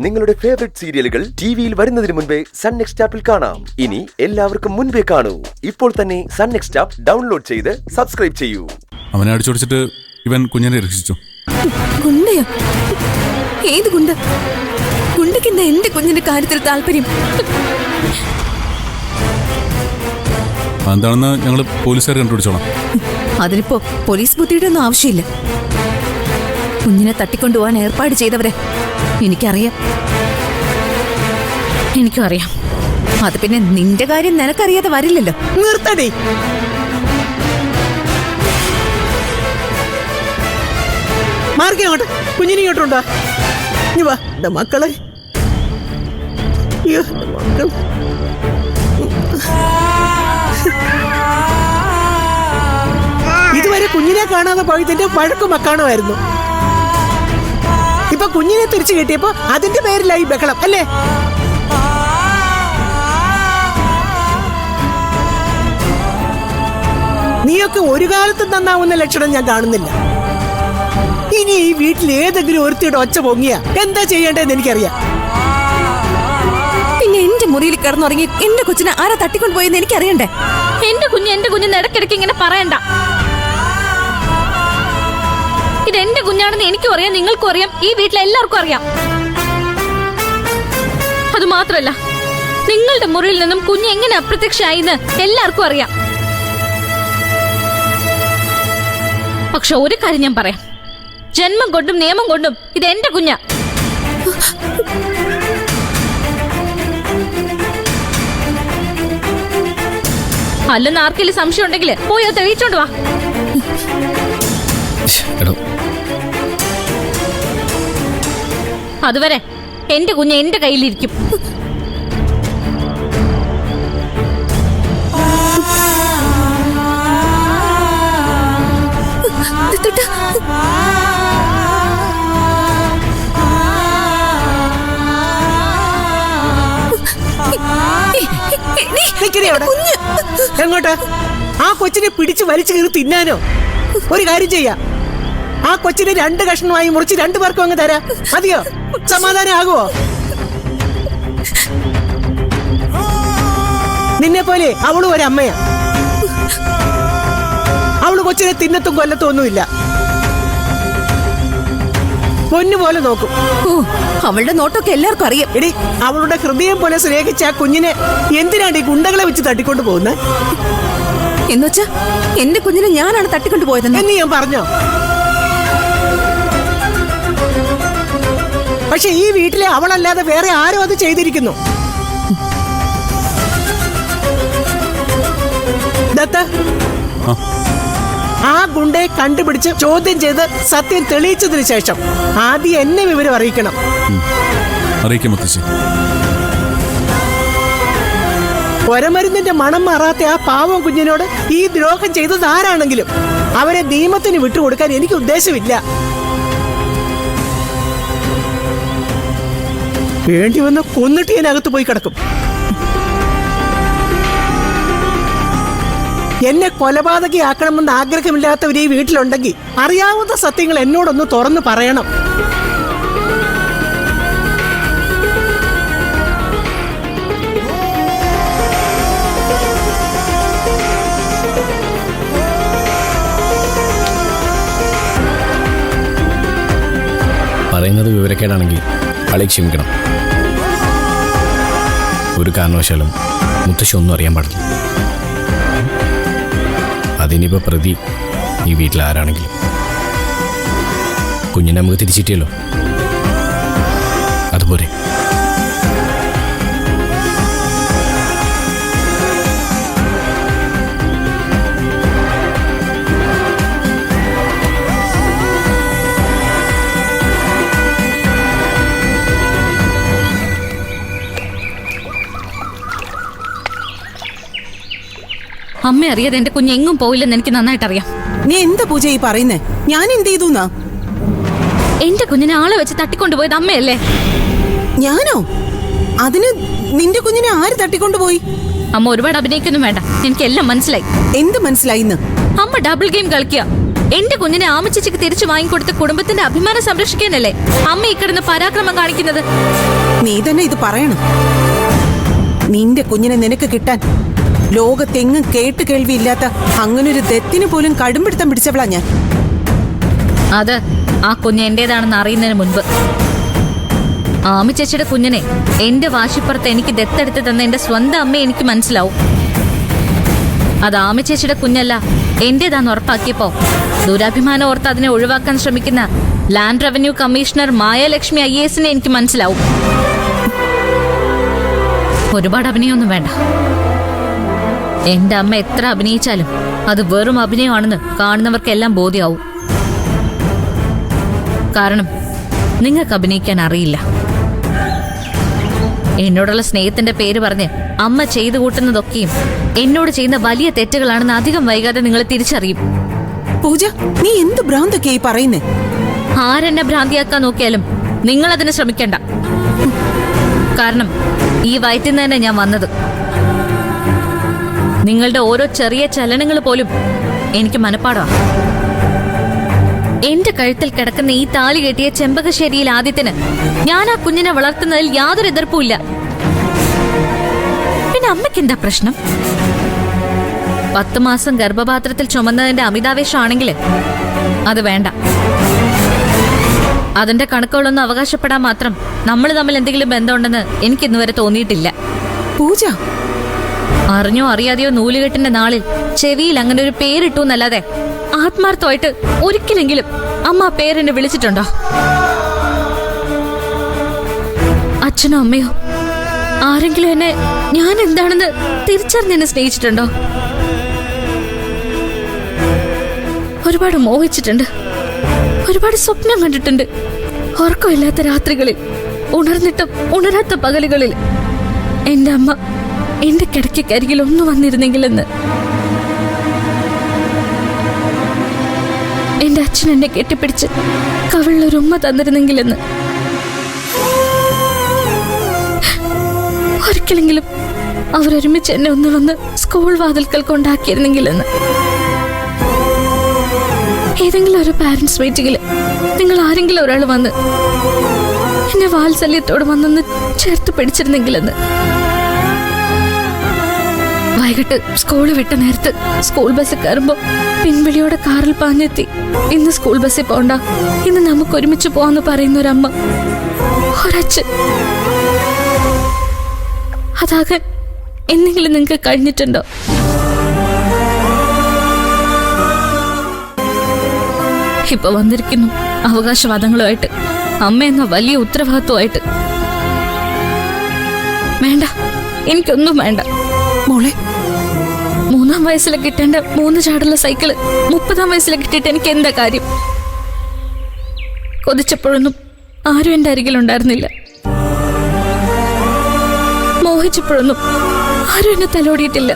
നിങ്ങളുടെ ഫേവറേറ്റ് സീരിയലുകൾ ടിവിയിൽ വരുന്നതിന് മുൻപേ സൺ നെക്സ്റ്റ് ആപ്പിൽ കാണാം. ഇനി എല്ലാവർക്കും മുൻപേ കാണൂ. ഇപ്പോൾ തന്നെ സൺ നെക്സ്റ്റ് ആപ്പ് ഡൗൺലോഡ് ചെയ്ത് സബ്സ്ക്രൈബ് ചെയ്യൂ. അവനെ അടിച്ചോടിച്ചിട്ട് ഇവൻ കുഞ്ഞിനെ രക്ഷിച്ചു. ഗുണ്ടയോ? ഏത് ഗുണ്ട? ഗുണ്ടയ്ക്ക് എന്താ എന്റെ കുഞ്ഞിന്റെ കാര്യത്തിൽ താല്പര്യം? എന്താണെന്ന് ഞങ്ങൾ പോലീസുകാർ കണ്ടുപിടിച്ചോളാം. അതിനിപ്പോ പോലീസ് ബുദ്ധിയുടെ ഒന്നും ആവശ്യമില്ല. കുഞ്ഞിനെ തട്ടിക്കൊണ്ടുപോകാൻ ഏർപ്പാട് ചെയ്തവരെ എനിക്കറിയാം. എനിക്കും അറിയാം. അത് പിന്നെ നിന്റെ കാര്യം നിനക്കറിയാതെ വരില്ലല്ലോ. നിർത്തടി. മാർഗം അങ്ങോട്ട്, കുഞ്ഞിനെ ഇങ്ങോട്ടുണ്ടോ? ഇനി വാ എന്റെ മക്കളെ. അയ്യോ മക്കൾ. ഇതുവരെ കുഞ്ഞിനെ കാണാതെ പോയതിന്റെ വഴക്കും മക്കാണുമായിരുന്നു. ഇപ്പൊ കുഞ്ഞിനെ തിരിച്ചു കിട്ടിയപ്പോ അതിന്റെ പേരിലായി ബഹളം അല്ലേ? നീയൊക്കെ ഒരു കാലത്തും നന്നാവുന്ന ലക്ഷണം ഞാൻ കാണുന്നില്ല. ഇനി ഈ വീട്ടിൽ ഏതെങ്കിലും ഒരുത്തിയുടെ ഒച്ച പൊങ്ങിയ എന്താ ചെയ്യേണ്ടതെന്ന് എനിക്കറിയാം. പിന്നെ എന്റെ മുറിയിൽ കിടന്നുറങ്ങി എന്റെ കൊച്ചിനെ ആരാ തട്ടിക്കൊണ്ടുപോയെന്ന് എനിക്കറിയണ്ടേ? എന്റെ കുഞ്ഞ് ഇടയ്ക്കിടയ്ക്ക് ഇങ്ങനെ പറയണ്ട. ഇത് എന്റെ കുഞ്ഞാണെന്ന് എനിക്കും അറിയാം, നിങ്ങൾക്കും അറിയാം, ഈ വീട്ടിലെ എല്ലാവർക്കും അറിയാം. അത് മാത്രല്ല, നിങ്ങളുടെ മുറിയിൽ നിന്നും കുഞ്ഞ് എങ്ങനെ അപ്രത്യക്ഷമായിന്ന് എല്ലാവർക്കും അറിയാം. പക്ഷെ ഒരു കാര്യം ഞാൻ പറയാം, ജന്മം കൊണ്ടും നിയമം കൊണ്ടും ഇത് എന്റെ കുഞ്ഞാ. അല്ലെന്ന് ആർക്കെങ്കിലും സംശയം ഉണ്ടെങ്കിൽ പോയി അത് തെളിയിച്ചോണ്ട് വാ. അതുവരെ എന്റെ കുഞ്ഞ് എന്റെ കയ്യിലിരിക്കും. എങ്ങോട്ട്? ആ കൊച്ചിനെ പിടിച്ച് വലിച്ചു കയറി തിന്നാനോ? ഒരു കാര്യം ചെയ്യാം, ആ കൊച്ചിനെ 2 കഷ്ണമായി മുറിച്ച് 2 പേർക്കും അങ്ങ് തരാം. മതിയോ? സമാധാനം ആകുമോ? നിന്നെ പോലെ അവളും ഒരമ്മയാ. അവള് കൊച്ചിനെ തിന്നത്തും കൊല്ലത്തും ഒന്നുമില്ല. പൊന്നുപോലെ നോക്കും. അവളുടെ നോട്ടൊക്കെ എല്ലാവർക്കും അറിയാം. എടി, അവളുടെ ഹൃദയം പോലെ സ്നേഹിച്ച ആ കുഞ്ഞിനെ എന്തിനാണ് ഈ ഗുണ്ടകളെ വെച്ച് തട്ടിക്കൊണ്ട് പോകുന്നത്? എന്നുവെച്ചാ എന്റെ കുഞ്ഞിനെ ഞാനാണ് തട്ടിക്കൊണ്ടുപോയതെന്ന് എന്ന് ഞാൻ പറഞ്ഞോ? പക്ഷെ ഈ വീട്ടിലെ അവളല്ലാതെ വേറെ ആരോ അത് ചെയ്തിരിക്കുന്നു. ദത്ത, ആ ഗുണ്ടയെ കണ്ടുപിടിച്ച് ചോദ്യം ചെയ്ത് സത്യം തെളിയിച്ചതിന് ശേഷം ആദ്യം എന്നെ വിവരം അറിയിക്കണം. അറിയിക്കാം മുത്തശ്ശി. ഒരമരുന്നിന്റെ മണം മാറാത്ത ആ പാവം കുഞ്ഞിനോട് ഈ ദ്രോഹം ചെയ്തത് ആരാണെങ്കിലും അവരെ നിയമത്തിന് വിട്ടുകൊടുക്കാൻ എനിക്ക് ഉദ്ദേശമില്ല. വേണ്ടി വന്ന് കൊന്നിട്ട് ഞാൻ അകത്ത് പോയി കിടക്കും. എന്നെ കൊലപാതകയാക്കണമെന്ന് ആഗ്രഹമില്ലാത്തവർ ഈ വീട്ടിലുണ്ടെങ്കിൽ അറിയാവുന്ന സത്യങ്ങൾ എന്നോടൊന്ന് തുറന്നു പറയണം. പറയുന്നത് വിവരക്കേടാണെങ്കിൽ കളി ക്ഷമിക്കണം. ഒരു കാരണവശാലും മുത്തശ്ശി ഒന്നും അറിയാൻ പാടില്ല. അതിനിപ്പോൾ പ്രതി ഈ വീട്ടിൽ ആരാണെങ്കിലും കുഞ്ഞിനെ നമുക്ക് തിരിച്ചിട്ടിയല്ലോ, അതുപോലെ. അമ്മ അറിയാതെ എന്റെ കുഞ്ഞ് എങ്ങും പോയില്ലെന്ന് എനിക്ക് നന്നായിട്ട് അറിയാം. നീ എന്താ പൂജ ഈ പറയുന്നേ? ഞാൻ എന്ത് ചെയ്തു? എന്റെ കുഞ്ഞിനെ ആളെ വെച്ച് തട്ടിക്കൊണ്ടുപോയത് അമ്മയല്ലേ? ഞാനോ? അതിന് നിന്റെ കുഞ്ഞിനെ ആര് തട്ടിക്കൊണ്ടുപോയി? അമ്മ ഒരുപാട് അഭിനയിക്കൊന്നും വേണ്ട, എനിക്കെല്ലാം മനസ്സിലായി. എന്ത് മനസ്സിലായിന്ന്? അമ്മ ഡബിൾ ഗെയിം കളിക്കുക. എന്റെ കുഞ്ഞിനെ ആമച്ചേച്ചിക്ക് തിരിച്ചു വാങ്ങിക്കൊടുത്ത് കുടുംബത്തിന്റെ അഭിമാനം സംരക്ഷിക്കാനല്ലേ അമ്മ ഇക്കിടന്ന് പരാക്രമം കാണിക്കുന്നത്? നീ തന്നെ ഇത് പറയണം. നിന്റെ കുഞ്ഞിനെ നിനക്ക് കിട്ടാൻ ലോകത്തെങ്ങും കേട്ട് കേൾവിയില്ലാത്ത അങ്ങനൊരു ദത്തിന് പോലും കടുംപിടുത്തം പിടിച്ചവളാ ഞാൻ. അത് ആ കുഞ്ഞ് എന്റേതാണെന്ന് അറിയുന്നതിന് മുൻപ്. ആമിച്ചേച്ചിയുടെ കുഞ്ഞിനെ എന്റെ വാശിപ്പുറത്ത് എനിക്ക് ദത്തെടുത്ത് തന്ന എന്റെ സ്വന്തം അമ്മയെ എനിക്ക് മനസ്സിലാവും. അത് ആമിച്ചേച്ചിയുടെ കുഞ്ഞല്ല, എന്റേതാന്ന് ഉറപ്പാക്കിയപ്പോ ദുരഭിമാനം ഓർത്ത് അതിനെ ഒഴിവാക്കാൻ ശ്രമിക്കുന്ന land revenue commissioner Mayalakshmi IAS എനിക്ക് മനസ്സിലാവും. ഒരുപാട് അഭിനയമൊന്നും വേണ്ട. എന്റെ അമ്മ എത്ര അഭിനയിച്ചാലും അത് വെറും അഭിനയമാണെന്ന് കാണുന്നവർക്കെല്ലാം ബോധ്യമാവും. കാരണം നിങ്ങൾക്ക് അഭിനയിക്കാൻ അറിയില്ല. എന്നോടുള്ള സ്നേഹത്തിന്റെ പേര് പറഞ്ഞ് അമ്മ ചെയ്തു കൂട്ടുന്നതൊക്കെയും എന്നോട് ചെയ്യുന്ന വലിയ തെറ്റുകളാണെന്ന് അധികം വൈകാതെ നിങ്ങൾ തിരിച്ചറിയും. പൂജ, നീ എന്ത് ഭ്രാന്തൊക്കെയായി പറയുന്നേ? ആരെന്നെ ഭ്രാന്തിയാക്കാൻ നോക്കിയാലും നിങ്ങൾ അതിന് ശ്രമിക്കണ്ട. കാരണം ഈ വയറ്റിൽ നിന്ന് തന്നെ ഞാൻ വന്നത്. നിങ്ങളുടെ ഓരോ ചെറിയ ചലനങ്ങൾ പോലും എനിക്ക് മനപ്പാടമാണ്. എന്റെ കഴുത്തിൽ കിടക്കുന്ന ഈ താലി കെട്ടിയ ചെമ്പകശ്ശേരിയിൽ ആദ്യത്തിന് ഞാൻ ആ കുഞ്ഞിനെ വളർത്തുന്നതിൽ യാതൊരു എതിർപ്പുമില്ല. പിന്നെ അമ്മയ്ക്ക് എന്താ പ്രശ്നം? 10 മാസം ഗർഭപാത്രത്തിൽ ചുമന്നതിന്റെ അമിതാവേശമാണെങ്കിൽ അത് വേണ്ട. അതിന്റെ കണക്കുകളൊന്നും അവകാശപ്പെടാൻ മാത്രം നമ്മൾ തമ്മിൽ എന്തെങ്കിലും ബന്ധമുണ്ടെന്ന് എനിക്ക് ഇന്നുവരെ തോന്നിയിട്ടില്ല. പൂജ, അറിഞ്ഞോ അറിയാതെയോ നൂലുകെട്ടിന്റെ നാളിൽ ചെവിയിൽ അങ്ങനെ ഒരു പേരിട്ടു എന്നല്ലാതെ ആത്മാർത്ഥമായിട്ട് ഒരിക്കലെങ്കിലും അമ്മ ആ പേരെന്നെ വിളിച്ചിട്ടുണ്ടോ? അച്ഛനോ അമ്മയോ ആരെങ്കിലും എന്നെ ഞാൻ എന്താണെന്ന് തിരിച്ചറിഞ്ഞെന്നെ സ്നേഹിച്ചിട്ടുണ്ടോ? ഒരുപാട് മോഹിച്ചിട്ടുണ്ട്, ഒരുപാട് സ്വപ്നം കണ്ടിട്ടുണ്ട്. ഉറക്കമില്ലാത്ത രാത്രികളിൽ, ഉണർന്നിട്ടും ഉണരാത്ത പകലുകളിൽ എന്റെ അമ്മ എന്റെ കിടക്കക്കരികിൽ ഒന്ന് വന്നിരുന്നെങ്കിലെന്ന്. എന്റെ അച്ഛൻ എന്നെ കെട്ടിപ്പിടിച്ച് കവിളിലൊരുമ്മ തന്നിരുന്നെങ്കിലെന്ന്. ഒരിക്കലെങ്കിലും അവരൊരുമിച്ച് എന്നെ ഒന്ന് വന്ന് സ്കൂൾ വാതിൽക്കൽ കൊണ്ടാക്കിയിരുന്നെങ്കിലെന്ന്. ഏതെങ്കിലും ഒരു പാരന്റ്സ് മീറ്റിംഗിൽ നിങ്ങൾ ആരെങ്കിലും ഒരാൾ വന്ന് എന്നെ വാത്സല്യത്തോട് വന്നൊന്ന് ചേർത്ത് പിടിച്ചിരുന്നെങ്കിലെന്ന്. വൈകിട്ട് സ്കൂള് വിട്ട നേരത്ത് സ്കൂൾ ബസ് കയറുമ്പോ പിൻവിളിയോടെ കാറിൽ പാഞ്ഞെത്തി, ഇന്ന് സ്കൂൾ ബസ്സിൽ പോണ്ട, ഇന്ന് നമുക്ക് ഒരുമിച്ച് പോവാന്ന് പറയുന്ന ഒരമ്മ, ഒരച്ഛൻ. അതാകാൻ എന്തെങ്കിലും നിങ്ങൾക്ക് കഴിഞ്ഞിട്ടുണ്ടോ? ഇപ്പൊ വന്നിരിക്കുന്നു അവകാശവാദങ്ങളുമായിട്ട്, അമ്മ എന്ന വലിയ ഉത്തരവാദിത്വമായിട്ട്. വേണ്ട, എനിക്കൊന്നും വേണ്ട മോളെ. 3-ാം വയസ്സിൽ കിട്ടേണ്ട 3 ചാടുള്ള സൈക്കിള് 30-ാം വയസ്സിൽ കിട്ടിയിട്ട് എനിക്ക് എന്താ കാര്യം? കൊതിച്ചപ്പോഴൊന്നും ആരും എന്റെ അരികിലുണ്ടായിരുന്നില്ല. മോഹിച്ചപ്പോഴൊന്നും ആരും എന്നെ തലോടിയിട്ടില്ല.